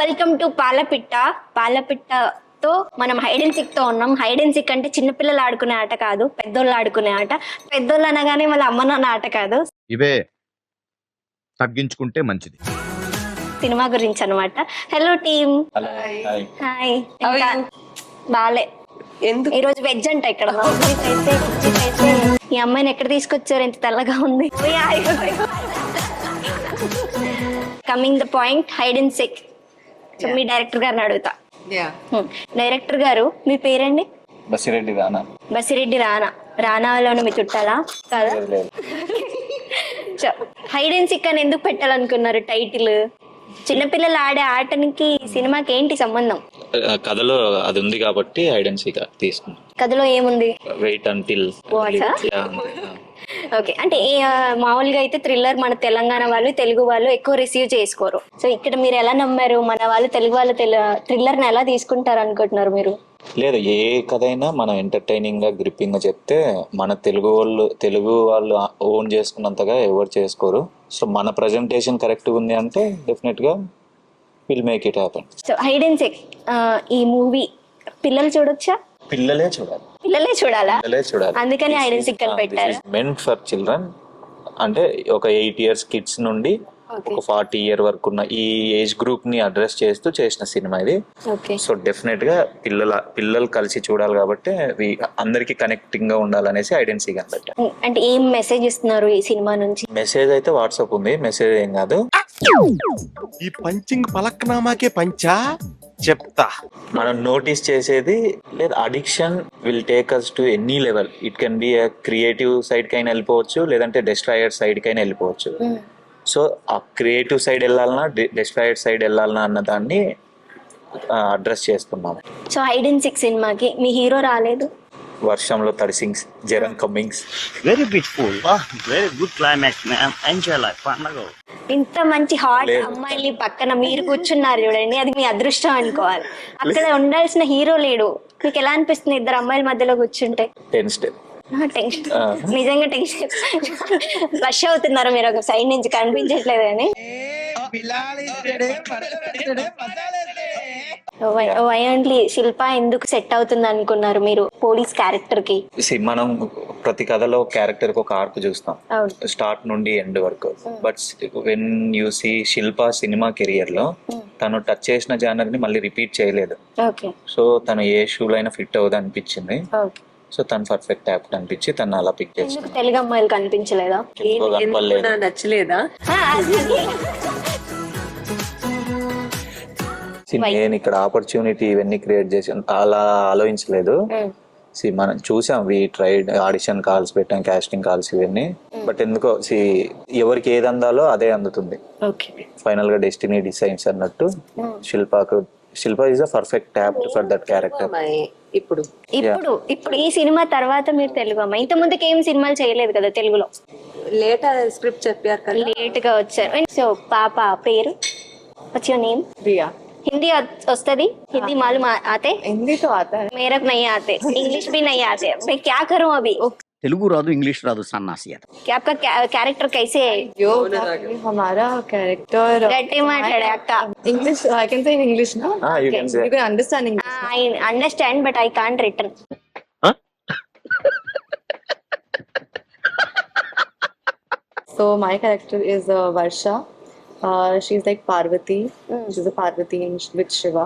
Welcome to పాలపిట్టతో మనం hide and sick తో ఉన్నాం. హైడ్ అండ్ సిక్ అంటే చిన్నపిల్లలు ఆడుకునే ఆట కాదు, పెద్దోళ్ళు ఆడుకునే ఆట. పెద్దోళ్ళు అనగానే వాళ్ళ అమ్మ నాన్న ఆట కాదు, ఇవే తగ్గించుకుంటే మంచిది. సినిమా గురించి అనమాట. Hello team. హాయ్. బాలే ఈ రోజు వెజ్ అంట ఇక్కడ. ఈ అమ్మాయిని ఎక్కడ తీసుకొచ్చారు, ఎంత తెల్లగా ఉంది. Coming the point, hide and seek. So మీ డైరెక్టర్ గారిని అడుగుతా. డైరెక్టర్ గారు, మీ పేరండి? బసిరెడ్డి రానా. రానాలోనే మీ చుట్టాలా కదా? హైడ్ అండ్ సిక్ అని ఎందుకు పెట్టాలనుకున్నారు టైటిల్? చిన్నపిల్లలు ఆడే ఆటనికి సినిమాకి ఏంటి సంబంధం? కథలో అది ఉంది కాబట్టి హైడ్ అండ్ సీక్ తీసుకున్నాం. కథలో ఏముంది? Wait until. ఓకే, అంటే మామూలుగా అయితే థ్రిల్లర్ మన తెలంగాణ వాళ్ళు, తెలుగు వాళ్ళు ఎక్కువ రిసీవ్ చేసుకోరు. సో ఇక్కడ మీరు ఎలా నమ్మారు? మన వాళ్ళు, తెలుగు వాళ్ళు థ్రిల్లర్ ని ఎలా తీసుకుంటారు అనుకుంటున్నారు మీరు? లేదు, ఏ కథ అయినా మనం ఎంటర్టైనింగ్ గా గ్రిప్పింగ్ గా చెప్తే మన తెలుగు వాళ్ళు ఓన్ చేసుకున్నంతగా ఎవరు చేసుకోరు. సో మన ప్రజెంటేషన్ కరెక్ట్ ఉంది అంటే డెఫినెట్ గా will make it happen. So hide and seek ఈ మూవీ పిల్లలు చూడొచ్చా? పిల్లలే చూడాలా? అందుకని హైడ్ అండ్ సిక్ అని పెట్టారు. Meant for children. అంటే ఒక 8 years కిడ్స్ నుండి ఒక 40 year వరకు ఉన్న ఈ ఏజ్ గ్రూప్ ని అడ్రస్ చేస్తూ చేసిన సినిమా ఇది. సో డెఫినెట్ గా పిల్లలు కలిసి చూడాలి కాబట్టి అందరికి కనెక్టింగ్ గా ఉండాలనేసి హైడ్ అండ్ సీక్ అని పెట్టారు. అంటే ఏం మెసేజ్ ఇస్తున్నారు ఈ సినిమా నుంచి? మెసేజ్ అయితే వాట్సాప్ ఉంది, మెసేజ్ ఏం కాదు. ఈ పంచింగ్ పలక్నామాకే పంచా చెప్తా. మనం నోటీస్ చేసేది లేదు, addiction will take us to any level. It can be creative side కైనా వెళ్ళిపోవచ్చు, లేదంటే డిస్ట్రాయర్ సైడ్ కైనా వెళ్ళిపోవచ్చు. సో ఆ క్రియేటివ్ సైడ్ వెళ్ళాలన్నా డిస్ట్రాయర్ సైడ్ వెళ్ళాలన్నా అన్న దాన్ని అడ్రస్ చేస్తున్నాం. సో హైడ్ అండ్ సిక్ సినిమాకి మీ హీరో రాలేదు? వర్షంలో తడిసింగ్స్, జెరన్ కమ్మింగ్స్. Very beautiful, very good climax man, enjoy life. పండగ ఇంత మంచి హాట్ అమ్మాయిని పక్కన మీరు కూర్చున్నారు చూడండి, అది మీ అదృష్టం అనుకోవాలి. అక్కడ ఉండాల్సిన హీరో లేడు. మీకు ఎలా అనిపిస్తుంది ఇద్దరు అమ్మాయిల మధ్యలో కూర్చుంటే? టెన్షన్, నిజంగా టెన్షన్. రష్ అవుతున్నారు మీరు ఒక సైడ్ నుంచి, కనిపించట్లేదు అని. వైఎంట్లీ శిల్ప ఎందుకు సెట్ అవుతుంది అనుకున్నారు మీరు పోలీస్ క్యారెక్టర్ కి? మనం ప్రతి కథలో క్యారెక్టర్ కి ఒక ఆర్క్ చూస్తాం, స్టార్ట్ నుండి ఎండ్ వరకు. But when you see Shilpa cinema career లో తను టచ్ చేసిన జానర్ ని మళ్ళీ రిపీట్ చేయలేదు. సో తను ఏ షూలో అయినా ఫిట్ అవుతుంది అనిపించింది. సో తను పర్ఫెక్ట్ యాప్ట్ అనిపించి తను అలా పిక్ చేసింది. తెలుగు అమ్మాయిలు కనిపించలేదా? నచ్చలేదా? నేను ఇక్కడ ఆపర్చునిటీ ఇవన్నీ క్రియేట్ చేసి అలా ఆలోచించలేదు. మనం చూసాం, వి ట్రైడ్, ఆడిషన్ కాల్స్ పెట్టాం, కాస్టింగ్ కాల్స్ ఇవన్నీ. బట్ ఎందుకో ఎవరికి ఏది అందాలో అదే అందుతుంది. ఫైనల్ గా డెస్టినీ డిసైన్స్ అన్నట్టు Shilpa is the perfect apt for that character. ఇప్పుడు ఈ సినిమా తర్వాత మీరు తెలుగు అమ్మాయి, ఇంత ముందుకు ఏం సినిమాలు చేయలేదు కదా తెలుగులో? లేట్ స్క్రిప్ట్ చెప్పారు కదా, లేట్ గా వచ్చారు. సో పాప పేరు? What's your name? रिया. हिंदी वस्तदी? हिंदी मालूम आते? हिंदी तो आता है, मेरे को नहीं आते, इंग्लिश भी नहीं आते. मैं क्या करूं अभी? తెలుగు రాదు, ఇంగ్లీష్ రాదు, సన్నాసి. कि आपका कैरेक्टर कैसे है? जो हमारा कैरेक्टर गट्टी माట్లాడే అక్క. English I can say in English ना, you can say. you can understand English. I understand but I can't written. So my character is Varsha. She's like Parvati. She's a Parvati with Shiva.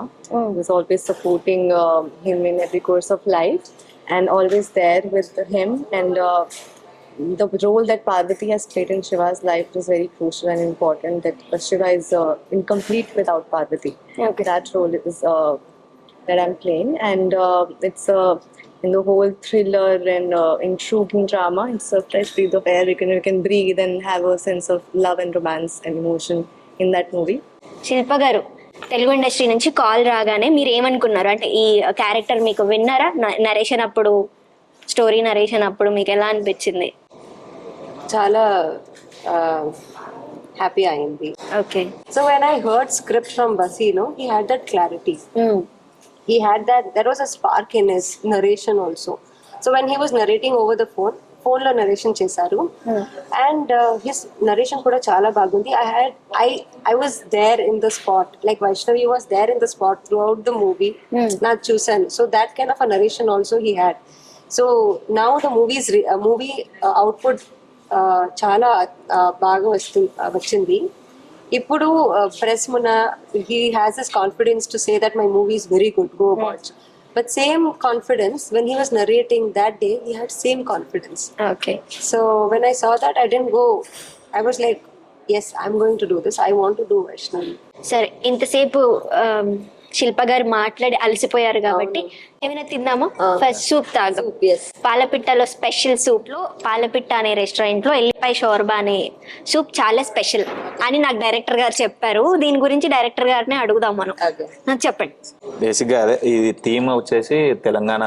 Who's always supporting him in every course of life and always there with him. And the role that Parvati has played in Shiva's life is very crucial and important. That Shiva is incomplete without Parvati. That role is that I'm playing, and it's in the whole thriller and intriguing drama. It's a fresh breath of air. You can breathe and have a sense of love and romance and emotion in that movie. శిల్ప గారు, Telugu industry నుంచి call రాగానే మీరు ఏమనుకున్నారు? అంటే ఈ character మీకు విన్నారా? Narration అప్పుడు, స్టోరీ నరేషన్ అప్పుడు మీకు ఎలా అనిపించింది? చాలా హ్యాపీ అయింది. Okay. So when I heard script from Basi, he had that clarity. He had that, there was a spark in his narration also. So when he was narrating over the phone, phone lo narration చేశారు. And his narration కూడా చాలా బాగుంది. I was there in the spot, like Vaishnavi was there in the spot throughout the movie. నాకు చూసాను. So that kind of a narration also he had. So now the movie output చాలా బాగా వచ్చింది. ఇప్పుడు press మున he has his confidence to say that my movie is very good, go watch. But same confidence when he was narrating that day, he had same confidence. Okay. So when I saw that, I didn't go. I was like, yes, I'm going to do this. I want to do Vaishnavi. సరే, ఇంతసేపు శిల్ప గారు మాట్లాడి అలసిపోయారు కాబట్టి ఏమైనా తిందామా? First soup తాగు. Yes. పాలపిట్టలో special soup లో పాలపిట్ట అనే రెస్టారెంట్ లో ఎల్లిపాయ షోర్బా అనే సూప్ చాలా స్పెషల్ అని నాకు డైరెక్టర్ గారు చెప్పారు. దీని గురించి డైరెక్టర్ గారిని అడుగుదాం మనం. చెప్పండి. బేసిక్ గా అదే, ఇది థీమ్ వచ్చేసి తెలంగాణ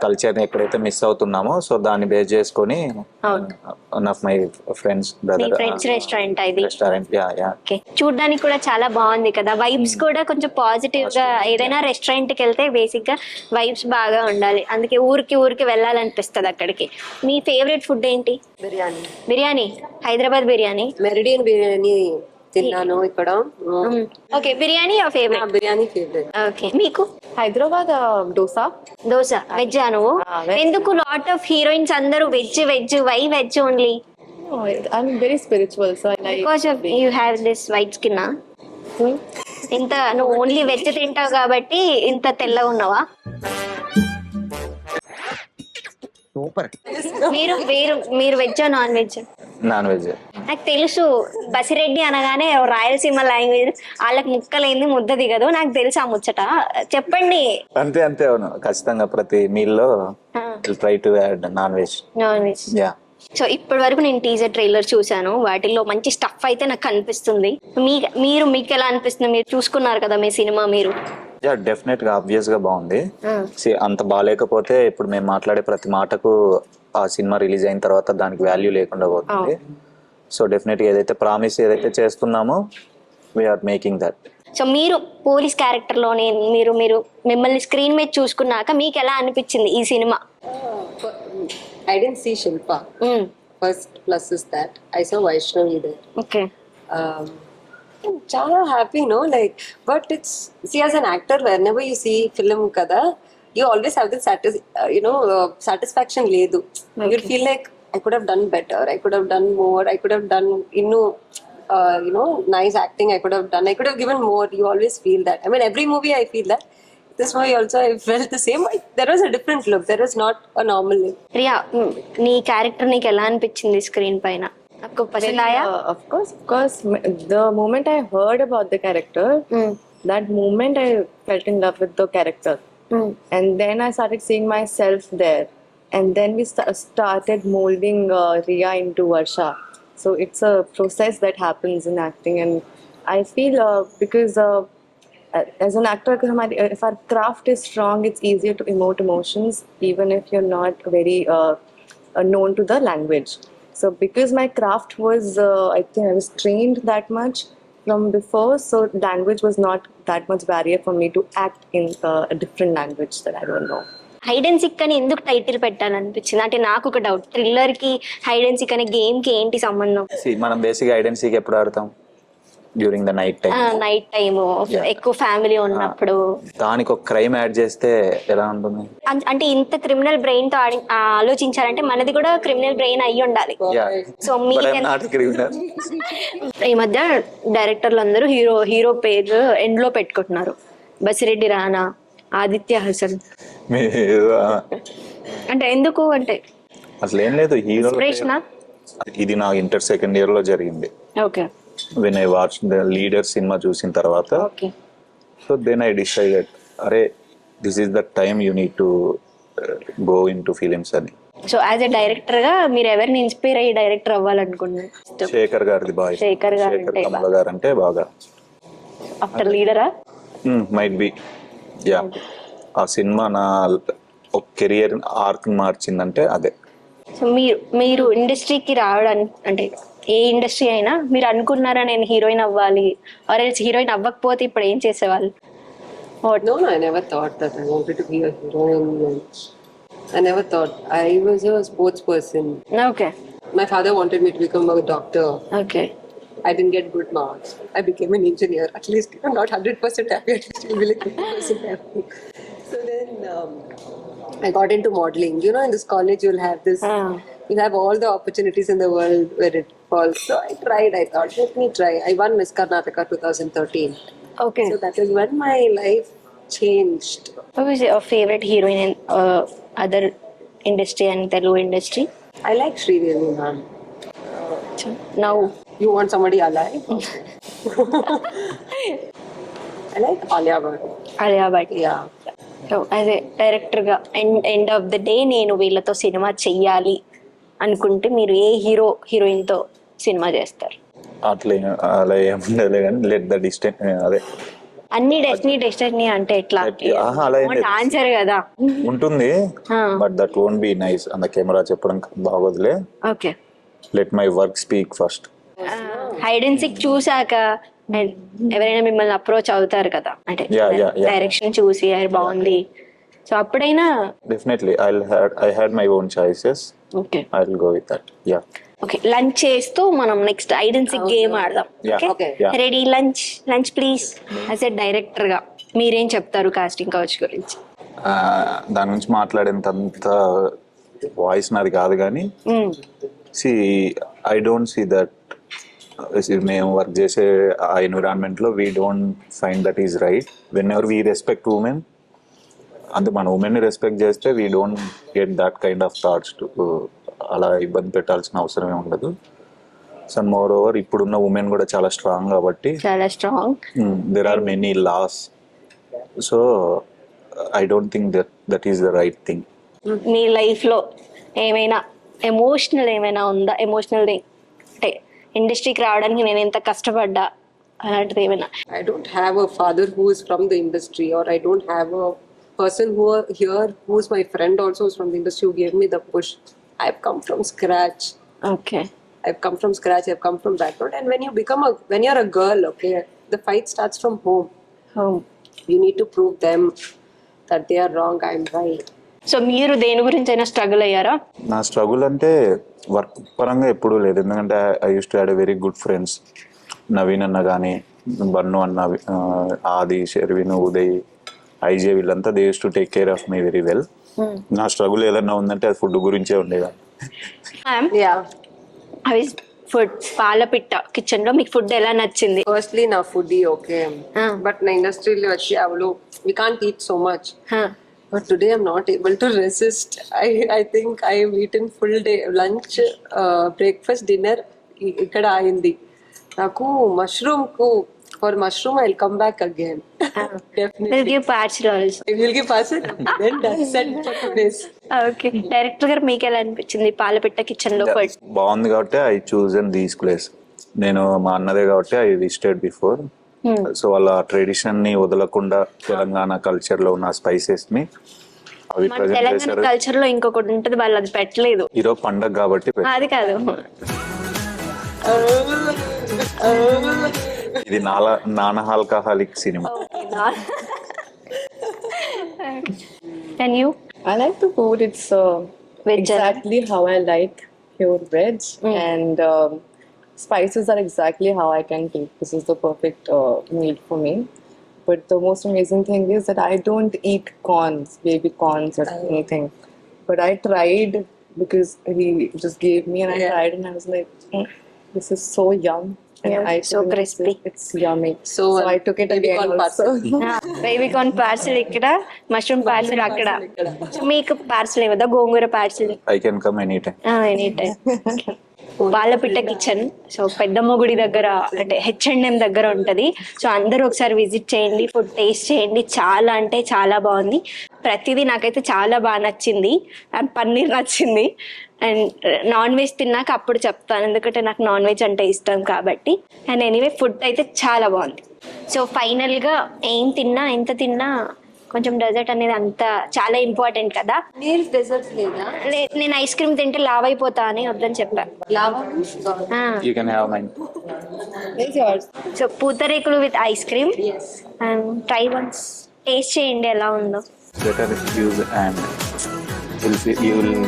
కల్చర్ ని ఎక్కడైతే మిస్ అవుతున్నామో, సో దాన్ని బేస్ చేసుకొని one of my friends brother friends restaurant ఇది. రెస్టారెంట్. ఓకే, చూడడానికి కూడా చాలా బాగుంది కదా, వైబ్స్ కూడా కొంచెం పాజిటివ్ గా. ఏదైనా రెస్టారెంట్ కి వెళ్తే బేసిక్ గా వైబ్స్ బాగా ఉండాలి, అందుకే ఊరికి వెళ్ళాలనిపిస్తుంది అక్కడికి. మీ ఫేవరెట్ ఫుడ్ ఏంటి? బిర్యానీ. హైదరాబాద్ బిర్యానీ, మెరిడియన్ బిర్యానీ తిన్నాను ఇక్కడ. Okay, biryani favourite? Biryani favourite. Okay, మీకు? Hyderabad దోశ. వెజ్ నువ్వు? ఎందుకు లాట్ ఆఫ్ హీరోయిన్స్ అందరూ veg? Why veg only? I'm very spiritual, so I like. Because of you have this white skin. ఇంత నువ్వు ఓన్లీ వెజ్ తింటావు కాబట్టి ఇంత తెల్లగా ఉన్నావా? మీరు veg non veg? Non veg. నాకు తెలుసు, బసిరెడ్డి అనగానే రాయలసీమ లాంగ్వేజ్, వాళ్ళకి ముక్కలేంది ముద్ద దిగదు, నాకు తెలుసు ఆ ముచ్చట. చెప్పండి. అంతే అవును, ఖచ్చితంగా ప్రతి మీల్ లో try to add non veg. Yeah. So ఇప్పటి వరకు నేను టీజర్ ట్రైలర్ చూసాను, వాటిల్లో మంచి స్టఫ్ అయితే నాకు కనిపిస్తుంది. మీకు ఎలా అనిపిస్తుంది? మీరు చూసుకున్నారు కదా మీ సినిమా మీరు. యా, డెఫినెట్ గా ఆబ్వియస్ గా బాగుంది. అంత బాగాలేకపోతే ఇప్పుడు మేము మాట్లాడే ప్రతి మాటకు ఆ సినిమా రిలీజ్ అయిన తర్వాత దానికి వాల్యూ లేకుండా పోతుంది. సో డెఫినెట్ గా ఏదైతే ప్రామిస్ ఏదైతే చేస్తున్నామో వీఆర్ మేకింగ్ దట్. సో మీరు పోలీస్ క్యారెక్టర్ లోనే మీరు మిమ్మల్ని స్క్రీన్ మీద చూసుకున్నాక మీకు ఎలా అనిపించింది ఈ cinema? I didn't see Shilpa. First plus is that I saw Vaishnavi there. Okay. I'm చాలా happy, no? Like, but it's, see, as an actor, whenever you see film kada, you always have this satisfaction ledu. You feel like I could have done better. I could have done more. I could have done nice acting. I could have given more. You always feel that. I mean, every movie I feel that. This movie also I felt the same. There was a different look. There was not a normal look. Riya, నీ character నీకు ఎలా అనిపించింది screen పైన? आपको पसंद आया? Of course. The moment I heard about the character, that moment I felt in love with the character. And then I started seeing myself there. And then we started molding Riya into Varsha. So it's a process that happens in acting. And I feel because as an actor, if our craft is strong, it's easier to emote emotions even if you're not very known to the language. So because my craft was, I think I was trained that much from before, so language was not that much barrier for me to act in a different language that I don't know. Hide and seek అని ఎందుకు title పెట్టాలనిపించింది? అంటే నాకు ఒక doubt, thriller కి hide and seek అనే game కి ఏంటి సంబంధం? మనం బేసిక్ హైడ్ అండ్ సీక్ ఎప్పుడు ఆడతాం? డ్యూరింగ్ ద నైట్ టైం ఎక్కువ ఫ్యామిలీ ఉన్నప్పుడు. దానికి ఒక క్రైమ్ యాడ్ చేస్తే ఎలా ఉంటుంది? అంటే ఇంత క్రిమినల్ బ్రెయిన్ తో ఆలోచించారంటే మనది కూడా క్రిమినల్ బ్రెయిన్ అయ్యి ఉండాలి. సో ఈ మధ్య డైరెక్టర్లు అందరూ హీరో పేరు ఎండ్ లో పెట్టుకుంటున్నారు. బసిరెడ్డి రానా, ఆదిత్య హసన్. అంటే ఎందుకు? అంటే అసలు ఏం లేదు, హీరో. ఇది నా ఇంటర్ సెకండ్ ఇయర్ లో జరిగింది. Okay. when I watched the leader cinema చూసిన తర్వాత, so then I decided అరే this is the time you need to go into films అని. సో యాజ్ ఎ డైరెక్టర్ గా మీరు ఎవరిని ఇన్స్పైర్ అయ్యి డైరెక్టర్ అవ్వాలనుకున్నారు? శేఖర్ గారిది బాగా. శేఖర్ కమల గారు అంటే బాగా. ఆఫ్టర్ లీడరా? Might be. యా, ఆ సినిమా నా కెరియర్ ఆర్క్ మార్చిందంటే అదే. సో మీరు ఇండస్ట్రీకి రావడానికి, అంటే ఏ ఇండస్ట్రీ అయినా మీరు అనుకున్నారా నేను హీరోయిన్ అవ్వాలి, ఆర్ ఎల్స్ హీరోయిన్ అవ్వకపోతే ఇప్పుడు ఏం చేసేవాళ్ళు? No, I never thought that I wanted to be a heroine. I never thought. I was a sports person. Okay My father wanted me to become a doctor. Okay I didn't get good marks. I became an engineer. At least I'm not 100% happy. At least you'll be like 50% happy. So then I got into modeling. You know, in this college you'll have this. You have all the opportunities in the world where it falls. So I tried. I thought, let me try. I won Miss Karnataka 2013. Okay So that is when my life changed. Who is your favorite heroine in other industry and Telugu industry? I like Sridevi, ma'am. Now, You want somebody alive? I like Alia Bhatt. Alia Bhatt. Yeah. So as a డైరెక్టర్గా end of the day నేను వీళ్ళతో cinema చెయ్యాలి అనుకుంటే మీరు ఏ హీరోయిన్తో cinema చేస్తారు? అలా ఏముండదు కానీ లెట్ ద డిస్టెన్స్ అదే అన్ని డెస్టినీ అంటే ఎట్లా అలా ఏం లేదు. ఆన్సర్ కదా. ఉంటుంది but that won't be nice అంత కెమెరా చెప్పడం బాగోదులే. Okay let my work speak first. Hide and seek చూసాక ఎవరైనా మిమ్మల్ని అప్రోచ్ అవుతారు కదా, అంటే Yeah. డైరెక్షన్ చూసి అది బాగుంది, సో అప్పుడైనా definitely I had my own choices. Okay I will go with that. Yeah okay lunch చేస్తూ మనం next hide and seek game ఆడదాం. Yeah. Okay Yeah. Ready? Lunch please. As a director గా మీరేం చెప్తారు కాస్టింగ్ కౌచ్ గురించి? దాని గురించి మాట్లాడేంత voice నాది కాదు కానీ ఐ డోంట్ సీ దట్ మేము వర్క్ చేసే ఆ ఎన్విరాన్మెంట్ లో we don't find that is right. Whenever we respect women, అంటే మన ఉమెన్ ని రెస్పెక్ట్ చేస్తే we don't get that kind of thoughts to అలా ఇబ్బంది పెట్టాల్సిన అవసరమే ఉండదు. సో మోర్ ఓవర్ ఇప్పుడున్న ఉమెన్ కూడా చాలా స్ట్రాంగ్ కాబట్టి చాలా strong. There are many laws. So I don't think that is the right thing. మీ లైఫ్ లో ఏమైనా ఏమైనా ఉందా? ఎమోషనల్ అంటే ఇండస్ట్రీకి రావడానికి నేను ఎంత కష్టపడ్డా అలాంటిది ఏమైనా? I don't have a father who is from the industry, or I don't have a person who are here who is my friend also is from the industry who gave me the push. I've come from scratch. Okay I've come from background. And when you're a girl, okay, the fight starts from home. You need to prove them that they are wrong, I'm right. So మీరు దేని గురించి అయినా struggle అయ్యారా? నా struggle అంటే work పరంగా ఎప్పుడూ లేదు, ఎందుకంటే I use to had a very good friends. Naveen అన్న కానీ, బన్ను అన్న, ఆది, షెర్విన్, ఉదయ్, ఐజే, వీళ్ళంతా they use to take care of my very well. నా స్ట్రగుల్ ఏదన్నా ఉందంటే అది ఫుడ్ గురించే ఉండేది. Yeah. అవి ఫుడ్ పాలపిట్ట కిచెన్ లో మీకు ఫుడ్ ఎలా నచ్చింది? Firstly, na foodie, okay. But na industry lo vachi avlo we can't eat so much. But today I'm not able to resist. I think I have eaten full day lunch, breakfast, dinner ikkada ayindi. Naku mushroom I'll come back again. Definitely. Will give parcel also. I will give parcel. Then that's it for today's. Okay director గారు మీకు ఎలా అనిపించింది పాలపిట్ట kitchen లో food? బాగుంది కాబట్టి I choose and these place. నేను మా అన్నదే కాబట్టి ఐ విజిటెడ్ బిఫోర్. సో వాళ్ళ ట్రెడిషన్ ని వదలకుండా తెలంగాణ కల్చర్ లో ఉన్న స్పైసెస్ ని అవి మన ప్రజెంట్ తెలంగాణ చేశారు. కల్చర్ లో ఇంకొకటి ఉంటుంది, వాళ్ళు అది పెట్టలేదు. ఈరోజు పండగ కాబట్టి అది కాదు, ఇది non alcoholic cinema. Can you? I like the food. It's Veg. exactly how I like pure veg, and spices are exactly how I can take. This is the perfect meal for me. But the most amazing thing is that I don't eat corns, baby corns or anything. But I tried because he just gave me, and I tried, and I was like, this is so yum. And Yeah, I so couldn't crispy. resist. It's yummy. So I took it baby again corn also. Baby corn parcel ఇక్కడ, mushroom parcel అక్కడ. మీకు parcel ఇవ్వదా? Gongura parcel I can come any time. Any time. Palapitta kitchen so Peddamma Gudi దగ్గర, అంటే H&M దగ్గర ఉంటది. So అందరూ ఒకసారి విజిట్ చేయండి, ఫుడ్ టేస్ట్ చేయండి. చాలా అంటే చాలా బాగుంది. ప్రతిదీ నాకైతే చాలా బాగా నచ్చింది. అండ్ పన్నీర్ నచ్చింది. అండ్ నాన్ వెజ్ తిన్నాక అప్పుడు చెప్తాను, ఎందుకంటే నాకు నాన్ వెజ్ అంటే ఇష్టం కాబట్టి. అండ్ ఎనీవే ఫుడ్ అయితే చాలా బాగుంది. సో ఫైనల్గా ఏం తిన్నా ఎంత తిన్నా కొంచెం డెజర్ట్ అనేది అంత చాలా ఇంపార్టెంట్ కదా. మీరు డెజర్ట్ లేదా? నేను ఐస్ క్రీమ్ తింటే లావ్ అయిపోతా అని వద్దని చెప్పాను. You can have mine. It's yours. So pootharekulu with ice cream. And try once, taste చేయండి ఎలా ఉందో. Better use and You will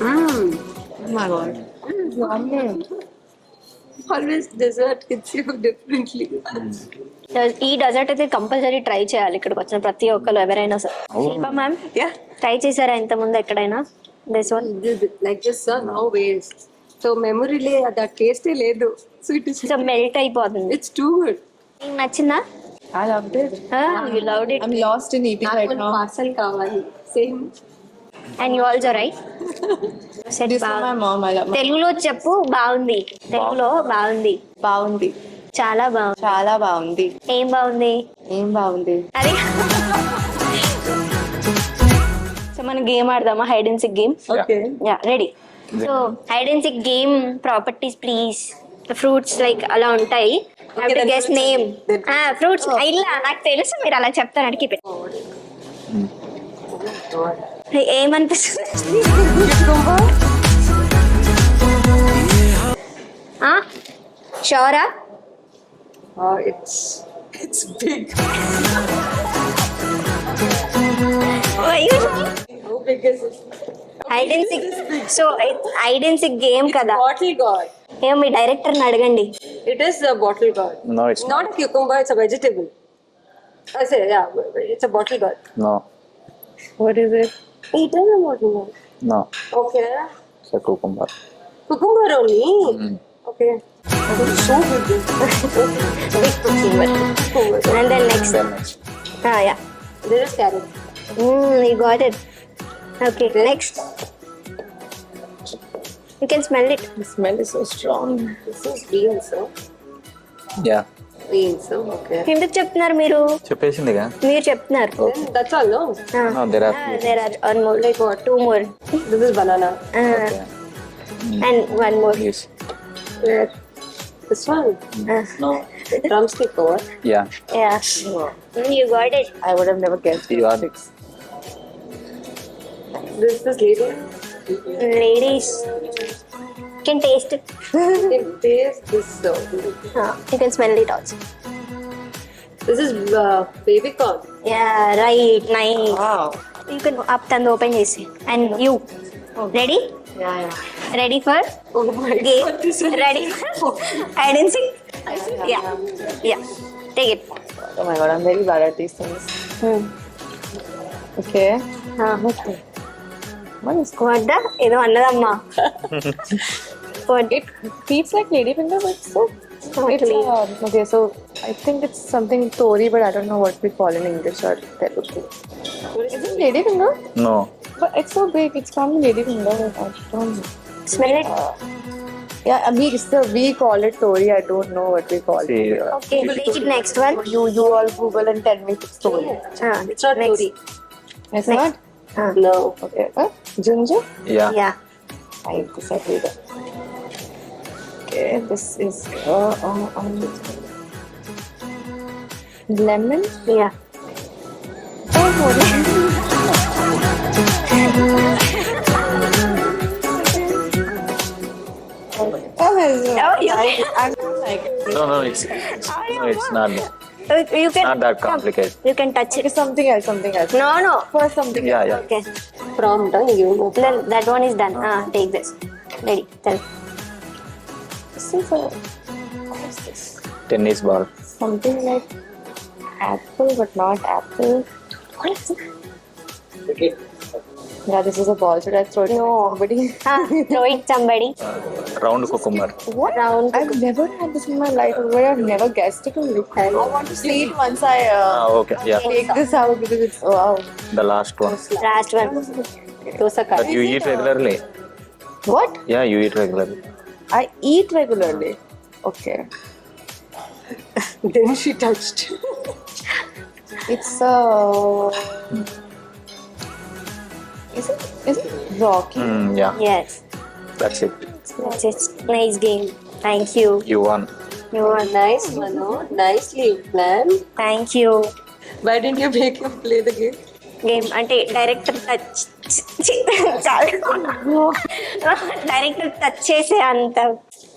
Oh my god. Always dessert hits you differently. ఈ డెజర్ట్ అయితే కంపల్సరీ ట్రై చేయాలి ఇక్కడికి వచ్చిన ప్రతి ఒక్కరు ఎవరైనా సరే. శిల్ప మ్యామ్ ట్రై చేశారా ఇంత ముందు ఎక్కడైనా this one? Like this, sir, now waste. So memory lay that taste లేదు. So it is. So melt అయిపోతుంది. It's too good. మీకు నచ్చిందా? I loved it. You loved it I'm lost in eating నాకు right one now. parcel కావాలి. Same. And you also right. This is my mom. I love my తెలుగులో చెప్పు బాగుంది. తెలుగులో బాగుంది. బాగుంది. చాలా బాగుంది. చాలా బాగుంది. ఏం బాగుంది? ఏం బాగుంది? అది సో మనం గేమ్ ఆడదామా? Hide and seek game. Okay. Yeah ready. So hide and seek game properties please. Fruits like అలా ఉంటాయి. then guess name fruits. ఇలా నాకు తెలుసు మీరు అలా చెప్తారు అడిగి పెట్టి ఏమనిపిస్తుంది? షోరా? It's big. How big is it? Hide and seek. So hide and seek game కదా. Bottle gourd. ఏమో మీ డైరెక్టర్ని అడగండి. It is a bottle gourd. No, it's Not a cucumber, it's a vegetable. I say, yeah, it's a bottle gourd. no. What is it? It is a bottle gourd. No. Okay. It's a cucumber. Cucumber only? Okay. That is so big. Big cucumber. And then next. Then next. Yeah. There is carrot. You got it. Okay, next. You can smell it. The smell is so strong. This is beans, sir. Yeah. Beans, okay. ఎందుకు చెప్తున్నారు మీరు? చెప్పేసిందిగా. మీరు చెప్తున్నారు. Then that's all, no? No, there are There are one more, like what, two more. This is banana. okay. And one more. Yes. Where? This one? No. Drumstick or what? Yeah. Yeah. You got it. I would have never guessed. You are This lady. Ladies. Can taste it. You can taste this. You can smell it also. This is baby corn. Yeah, right. Nice. Wow. You can up and open this. And you. Ready? Yeah, yeah. Ready for Oh my game? god, this is Ready for hide and seek? Yeah. Yeah. Take it. Oh my god, I'm very bad at these things. Okay. What is What the? ఏదో అన్నదమ్మా. What? it? Feels like ladyfinger, but so. It's, okay, so I think it's something tori, but I don't know what we call in English or Telugu. Is it ladyfinger? No. But it's so big. It's probably ladyfinger. I don't know. Smell it. Yeah, we call it tori. I don't know what we call See, it. Okay, take it next one. You all Google and tell me if it's tori. It's not next. nori. It's Next. not? No. Okay. Ginger? Yeah. Yeah. I disagree that. Okay, this is lemon. Yeah. Oh, you I'm not like it. No, it's not. You can. Not that complicated. You can touch Okay, it. something else. No. First something Yeah, else. yeah. Okay. Prompt, you know. Then that one is done. Take this. Ready. Tell. This is what is this? Tennis ball. Something like apple, but not apple. What is it? Yeah, this is a ball. Should I throw it? No. Somebody. Throw it somebody. Round cucumber. What? Round. I've never had this in my life. I've never guessed it. I want to see it once I Okay. Yeah. take this out because it's wow. The last one. Last one. Dosa But curry. you eat regularly. What? Yeah, you eat regularly. I eat regularly. Okay. Then she touched. It's Is it Rocky? Yeah. Yes. That's it. That's it. Nice game. Thank you. You won. You are Nice, Mano. Nicely planned. Thank you. Why didn't you make him play the game? Game అంటే director touch director touch చేసే అంత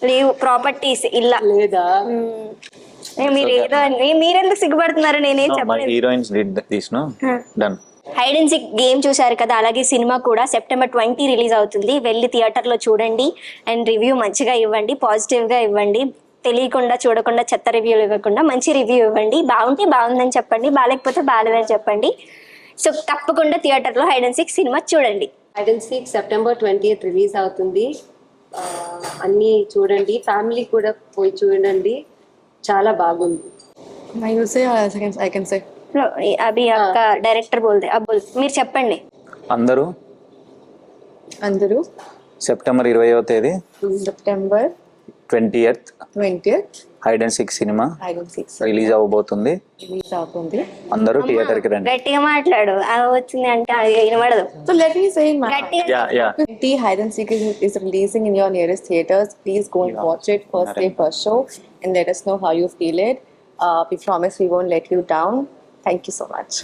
leave properties ఇలా లేదా? మీరు ఏదో మీరెందుకు సిగ్గుపడుతున్నారు? నేనేం No, my చెప్పలేదు. heroines did this, no? Done. Hide and seek game చూశారు కదా, అలాగే సినిమా కూడా September 20 రిలీజ్ అవుతుంది. వెళ్ళి థియేటర్లో చూడండి అండ్ రివ్యూ మంచిగా ఇవ్వండి, పాజిటివ్గా ఇవ్వండి. తెలియకుండా చూడకుండా చెత్త రివ్యూలు ఇవ్వకుండా మంచి రివ్యూ ఇవ్వండి. బాగుంటే బాగుందని చెప్పండి, బాగాలేకపోతే బాగాలేదని చెప్పండి. సో తప్పకుండా థియేటర్లో హైడ్ అండ్ సిక్ సినిమా చూడండి. Hide and seek September 20th release అవుతుంది. అన్నీ చూడండి, ఫ్యామిలీ కూడా పోయి చూడండి, చాలా బాగుంది. You say or I can say? అభి అక్క డైరెక్టర్ బోల్దే, అబ్ బోల్, మీరు చెప్పండి. అందరూ అందరూ September 20వ తేదీ September 20th 20th hide and seek సినిమా hide and seek రిలీజ్ అవ్వబోతుంది. release అవుతుంది. అందరూ థియేటర్ కి రండి. గట్టిగా మాట్లాడు, అది వచ్చింది అంటే అది వినబడదు. So let me say in my గట్టిగా yeah 20 hide and seek is releasing in your nearest theaters. Please go and watch it first day, first show, and let us know how you feel it. We promise we won't let you down. Thank you so much.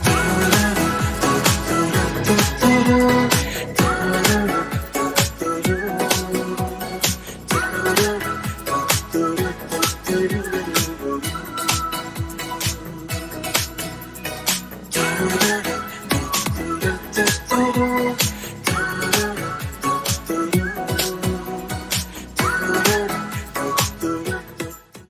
do